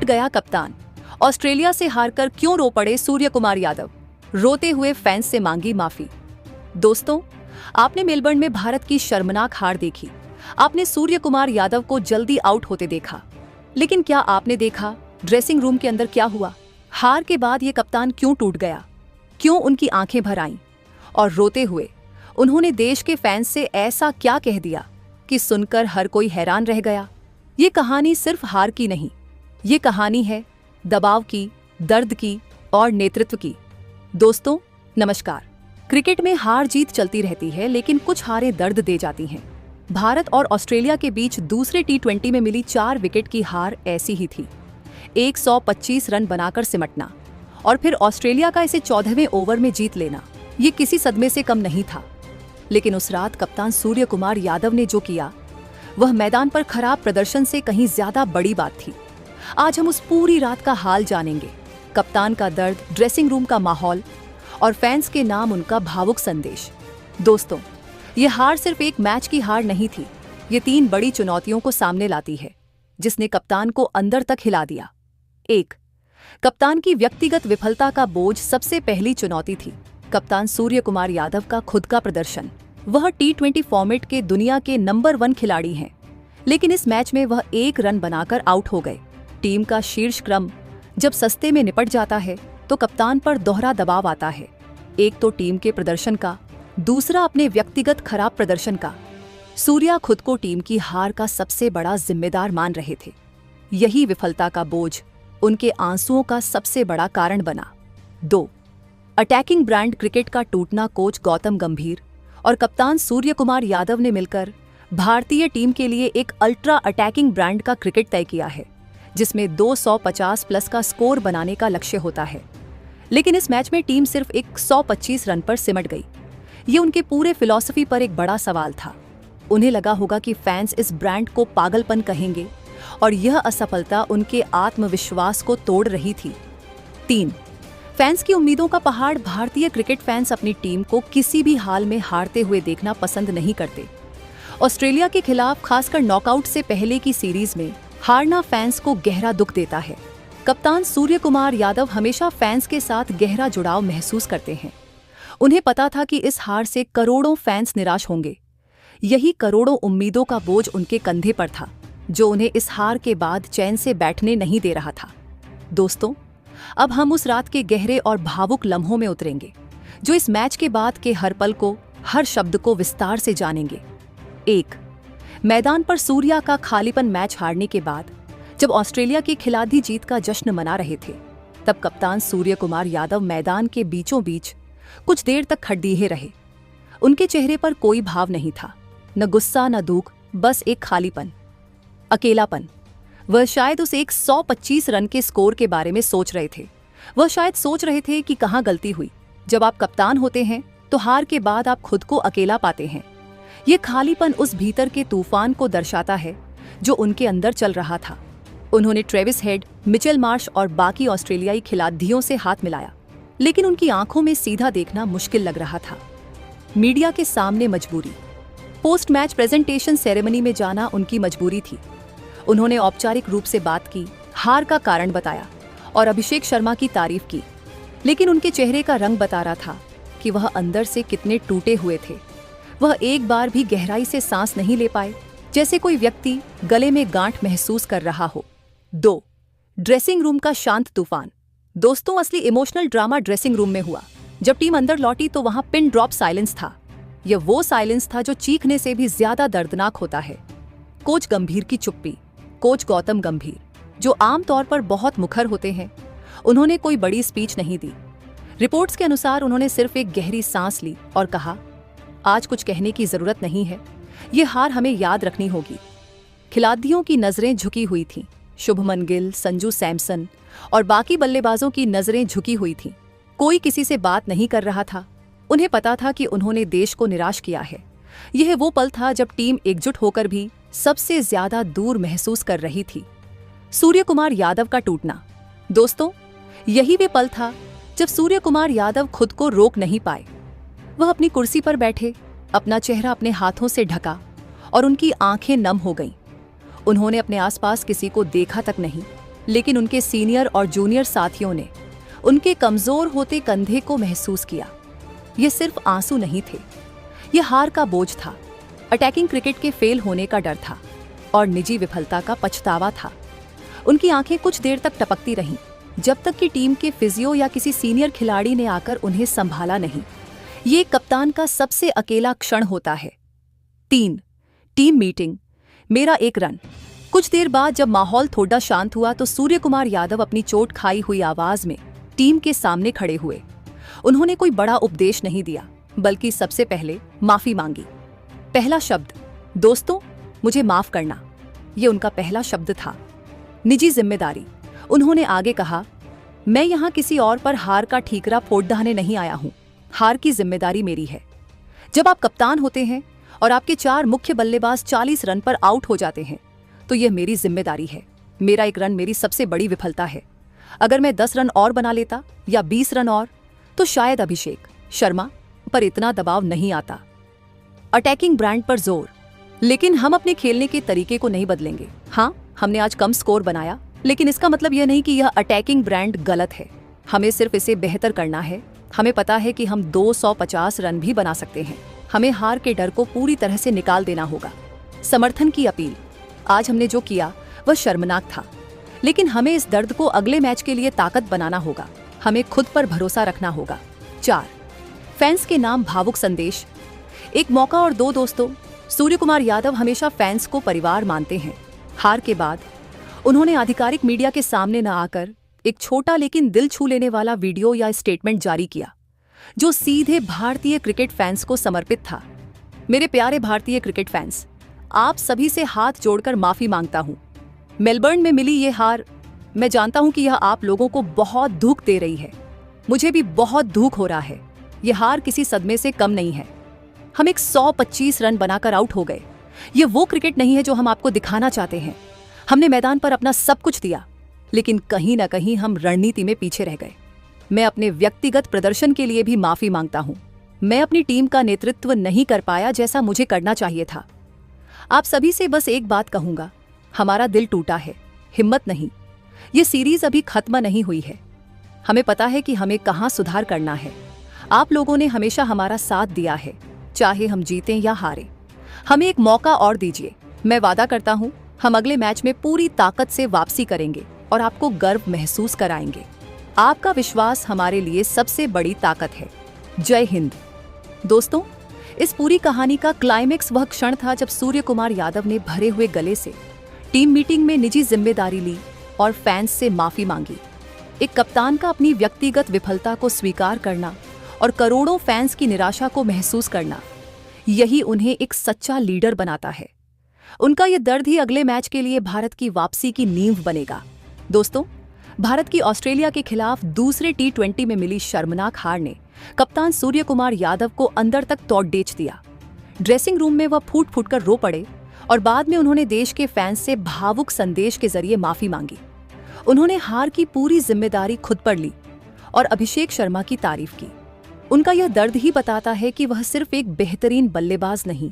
गया कप्तान। ऑस्ट्रेलिया से हारकर क्यों रो पड़े सूर्य कुमार यादव, रोते हुए फैंस से मांगी माफी। दोस्तों, आपने मेलबर्न में भारत की शर्मनाक हार देखी। आपने सूर्य कुमार यादव को जल्दी आउट होते देखा, लेकिन क्या आपने देखा ड्रेसिंग रूम के अंदर क्या हुआ? हार के बाद ये कप्तान क्यों टूट गया? क्यों उनकी आंखें भर आईं? और रोते हुए उन्होंने देश के फैंस से ऐसा क्या कह दिया कि सुनकर हर कोई हैरान रह गया। ये कहानी सिर्फ हार की नहीं, ये कहानी है दबाव की, दर्द की और नेतृत्व की। दोस्तों नमस्कार। क्रिकेट में हार जीत चलती रहती है, लेकिन कुछ हारें दर्द दे जाती हैं। भारत और ऑस्ट्रेलिया के बीच दूसरे T20 में मिली 4 विकेट की हार ऐसी ही थी। 125 रन बनाकर सिमटना और फिर ऑस्ट्रेलिया का इसे 14वें ओवर में जीत लेना, ये किसी सदमे से कम नहीं था। लेकिन उस रात कप्तान सूर्य कुमार यादव ने जो किया, वह मैदान पर खराब प्रदर्शन से कहीं ज्यादा बड़ी बात थी। आज हम उस पूरी रात का हाल जानेंगे। कप्तान का दर्द, ड्रेसिंग रूम का माहौल और फैंस के नाम उनका भावुक संदेश। दोस्तों, यह हार सिर्फ एक मैच की हार नहीं थी, ये 3 बड़ी चुनौतियों को सामने लाती है, जिसने कप्तान को अंदर तक हिला दिया। 1. कप्तान की व्यक्तिगत विफलता का बोझ सबसे पहली चुनौती थी। कप्तान सूर्य कुमार यादव का खुद का प्रदर्शन। वह T20 फॉर्मेट के दुनिया के नंबर 1 खिलाड़ी हैं, लेकिन इस मैच में वह 1 रन बनाकर आउट हो गए। टीम का शीर्ष क्रम जब सस्ते में निपट जाता है तो कप्तान पर दोहरा दबाव आता है। एक तो टीम के प्रदर्शन का, दूसरा अपने व्यक्तिगत खराब प्रदर्शन का। सूर्या खुद को टीम की हार का सबसे बड़ा जिम्मेदार मान रहे थे। यही विफलता का बोझ उनके आंसुओं का सबसे बड़ा कारण बना। 2. अटैकिंग ब्रांड क्रिकेट का टूटना। कोच गौतम गंभीर और कप्तान सूर्य कुमार यादव ने मिलकर भारतीय टीम के लिए एक अल्ट्रा अटैकिंग ब्रांड का क्रिकेट तय किया है, जिसमें 250 प्लस का स्कोर बनाने का लक्ष्य होता है। लेकिन इस मैच में टीम सिर्फ 125 रन पर सिमट गई। ये उनके पूरे फिलॉसफी पर एक बड़ा सवाल था। उन्हें लगा होगा कि फैंस इस ब्रांड को पागलपन कहेंगे और यह असफलता उनके आत्मविश्वास को तोड़ रही थी। 3. फैंस की उम्मीदों का पहाड़। भारतीय क्रिकेट फैंस अपनी टीम को किसी भी हाल में हारते हुए देखना पसंद नहीं करते। ऑस्ट्रेलिया के खिलाफ खासकर नॉकआउट से पहले की सीरीज में हारना फैंस को गहरा दुख देता है। कप्तान सूर्य कुमार यादव हमेशा फैंस के साथ गहरा जुड़ाव महसूस करते हैं। उन्हें पता था कि इस हार से करोड़ों फैंस निराश होंगे। यही करोड़ों उम्मीदों का बोझ उनके कंधे पर था, जो उन्हें इस हार के बाद चैन से बैठने नहीं दे रहा था। दोस्तों, अब हम उस रात के गहरे और भावुक लम्हों में उतरेंगे, जो इस मैच के बाद के हर पल को, हर शब्द को विस्तार से जानेंगे। 1. मैदान पर सूर्या का खालीपन। मैच हारने के बाद जब ऑस्ट्रेलिया के खिलाड़ी जीत का जश्न मना रहे थे, तब कप्तान सूर्य कुमार यादव मैदान के बीचों बीच कुछ देर तक खड़ीहे रहे। उनके चेहरे पर कोई भाव नहीं था, न गुस्सा न दुख, बस एक खालीपन, अकेलापन। वह शायद उस 125 रन के स्कोर के बारे में सोच रहे थे। वह शायद सोच रहे थे कि कहाँ गलती हुई। जब आप कप्तान होते हैं तो हार के बाद आप खुद को अकेला पाते हैं। ये खालीपन उस भीतर के तूफान को दर्शाता है जो उनके अंदर चल रहा था। उन्होंने ट्रेविस हेड, मिचेल मार्श और बाकी ऑस्ट्रेलियाई खिलाड़ियों से हाथ मिलाया, लेकिन उनकी आंखों में सीधा देखना मुश्किल लग रहा था। मीडिया के सामने मजबूरी। पोस्ट मैच प्रेजेंटेशन सेरेमनी में जाना उनकी मजबूरी थी। उन्होंने औपचारिक रूप से बात की, हार का कारण बताया और अभिषेक शर्मा की तारीफ की, लेकिन उनके चेहरे का रंग बता रहा था कि वह अंदर से कितने टूटे हुए थे। वह एक बार भी गहराई से सांस नहीं ले पाए, जैसे कोई व्यक्ति गले में गांठ महसूस कर रहा हो। 2. ड्रेसिंग रूम का शांत तूफान। दोस्तों, असली इमोशनल ड्रामा ड्रेसिंग रूम में हुआ। जब टीम अंदर लौटी तो वहां पिन ड्रॉप साइलेंस था। यह वो साइलेंस था जो चीखने से भी ज्यादा दर्दनाक होता है। कोच गंभीर की चुप्पी। कोच गौतम गंभीर, जो आमतौर पर बहुत मुखर होते हैं, उन्होंने कोई बड़ी स्पीच नहीं दी। रिपोर्ट्स के अनुसार उन्होंने सिर्फ एक गहरी सांस ली और कहा, आज कुछ कहने की जरूरत नहीं है, ये हार हमें याद रखनी होगी। खिलाड़ियों की नजरें झुकी हुई थीं। शुभमन गिल, संजू सैमसन और बाकी बल्लेबाजों की नजरें झुकी हुई थीं। कोई किसी से बात नहीं कर रहा था। उन्हें पता था कि उन्होंने देश को निराश किया है। यह वो पल था जब टीम एकजुट होकर भी सबसे ज्यादा दूर महसूस कर रही थी। सूर्य कुमार यादव का टूटना। दोस्तों, यही वे पल था जब सूर्य कुमार यादव खुद को रोक नहीं पाए। वह अपनी कुर्सी पर बैठे, अपना चेहरा अपने हाथों से ढका और उनकी आंखें नम हो गईं। उन्होंने अपने आसपास किसी को देखा तक नहीं, लेकिन उनके सीनियर और जूनियर साथियों ने उनके कमजोर होते कंधे को महसूस किया। ये सिर्फ आंसू नहीं थे, ये हार का बोझ था, अटैकिंग क्रिकेट के फेल होने का डर था और निजी विफलता का पछतावा था। उनकी आंखें कुछ देर तक टपकती रहीं, जब तक कि टीम के फिजियो या किसी सीनियर खिलाड़ी ने आकर उन्हें संभाला नहीं। ये कप्तान का सबसे अकेला क्षण होता है। 3. Team meeting. मेरा एक रन। कुछ देर बाद जब माहौल थोड़ा शांत हुआ तो सूर्य कुमार यादव अपनी चोट खाई हुई आवाज में टीम के सामने खड़े हुए। उन्होंने कोई बड़ा उपदेश नहीं दिया, बल्कि सबसे पहले माफी मांगी। पहला शब्द, दोस्तों मुझे माफ करना, ये उनका पहला शब्द था। निजी जिम्मेदारी। उन्होंने आगे कहा, मैं यहाँ किसी और पर हार का ठीकरा फोड़ने नहीं आया हूँ। हार की जिम्मेदारी मेरी है। जब आप कप्तान होते हैं और आपके 4 मुख्य बल्लेबाज 40 रन पर आउट हो जाते हैं तो यह मेरी जिम्मेदारी है। मेरा एक रन मेरी सबसे बड़ी विफलता है। अगर मैं 10 रन और बना लेता या 20 रन और, तो शायद अभिषेक शर्मा पर इतना दबाव नहीं आता। अटैकिंग ब्रांड पर जोर। लेकिन हम अपने खेलने के तरीके को नहीं बदलेंगे। हाँ, हमने आज कम स्कोर बनाया, लेकिन इसका मतलब यह नहीं कि यह अटैकिंग ब्रांड गलत है। हमें सिर्फ इसे बेहतर करना है। हमें पता है कि हम 250 रन भी बना सकते हैं। हमें हार के डर को पूरी तरह से निकाल देना होगा। समर्थन की अपील। आज हमने जो किया वह शर्मनाक था, लेकिन हमें इस दर्द को अगले मैच के लिए ताकत बनाना होगा। हमें खुद पर भरोसा रखना होगा। 4. फैंस के नाम भावुक संदेश। एक मौका और 2 दोस्तों। सूर्य कुमार यादव हमेशा फैंस को परिवार मानते हैं। हार के बाद उन्होंने आधिकारिक मीडिया के सामने न आकर एक छोटा लेकिन दिल छू लेने वाला वीडियो या स्टेटमेंट जारी किया, जो सीधे भारतीय क्रिकेट फैंस को समर्पित था। मेरे प्यारे भारतीय क्रिकेट फैंस, आप सभी से हाथ जोड़कर माफी मांगता हूं। मेलबर्न में मिली ये हार, मैं जानता हूं कि यह आप लोगों को बहुत दुख दे रही है। मुझे भी बहुत दुख हो रहा है। यह हार किसी सदमे से कम नहीं है। हम एक 125 रन बनाकर आउट हो गए। ये वो क्रिकेट नहीं है जो हम आपको दिखाना चाहते हैं। हमने मैदान पर अपना सब कुछ दिया, लेकिन कहीं ना कहीं हम रणनीति में पीछे रह गए। मैं अपने व्यक्तिगत प्रदर्शन के लिए भी माफी मांगता हूं। मैं अपनी टीम का नेतृत्व नहीं कर पाया जैसा मुझे करना चाहिए था। आप सभी से बस एक बात कहूंगा, हमारा दिल टूटा है, हिम्मत नहीं। ये सीरीज अभी खत्म नहीं हुई है। हमें पता है कि हमें कहां सुधार करना है। आप लोगों ने हमेशा हमारा साथ दिया है, चाहे हम जीतें या हारें। हमें एक मौका और दीजिए। मैं वादा करता हूं, हम अगले मैच में पूरी ताकत से वापसी करेंगे और आपको गर्व महसूस कराएंगे। आपका विश्वास हमारे लिए सबसे बड़ी ताकत है। जय हिंद। दोस्तों, इस पूरी कहानी का क्लाइमेक्स वह क्षण था जब सूर्य कुमार यादव ने भरे हुए गले से टीम मीटिंग में निजी जिम्मेदारी ली और फैंस से माफी मांगी। एक कप्तान का अपनी व्यक्तिगत विफलता को स्वीकार करना और करोड़ों फैंस की निराशा को महसूस करना, यही उन्हें एक सच्चा लीडर बनाता है। उनका ये दर्द ही अगले मैच के लिए भारत की वापसी की नींव बनेगा। दोस्तों, भारत की ऑस्ट्रेलिया के खिलाफ दूसरे T20 में मिली शर्मनाक हार ने कप्तान सूर्य कुमार यादव को अंदर तक तोड़देच दिया। ड्रेसिंग रूम में वह फूट फूट कर रो पड़े और बाद में उन्होंने देश के फैंस से भावुक संदेश के जरिए माफी मांगी। उन्होंने हार की पूरी जिम्मेदारी खुद पर ली और अभिषेक शर्मा की तारीफ की। उनका यह दर्द ही बताता है कि वह सिर्फ एक बेहतरीन बल्लेबाज नहीं,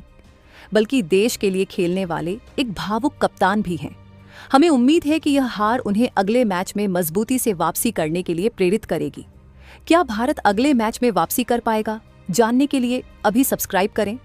बल्कि देश के लिए खेलने वाले एक भावुक कप्तान भी हैं। हमें उम्मीद है कि यह हार उन्हें अगले मैच में मजबूती से वापसी करने के लिए प्रेरित करेगी। क्या भारत अगले मैच में वापसी कर पाएगा? जानने के लिए अभी सब्सक्राइब करें।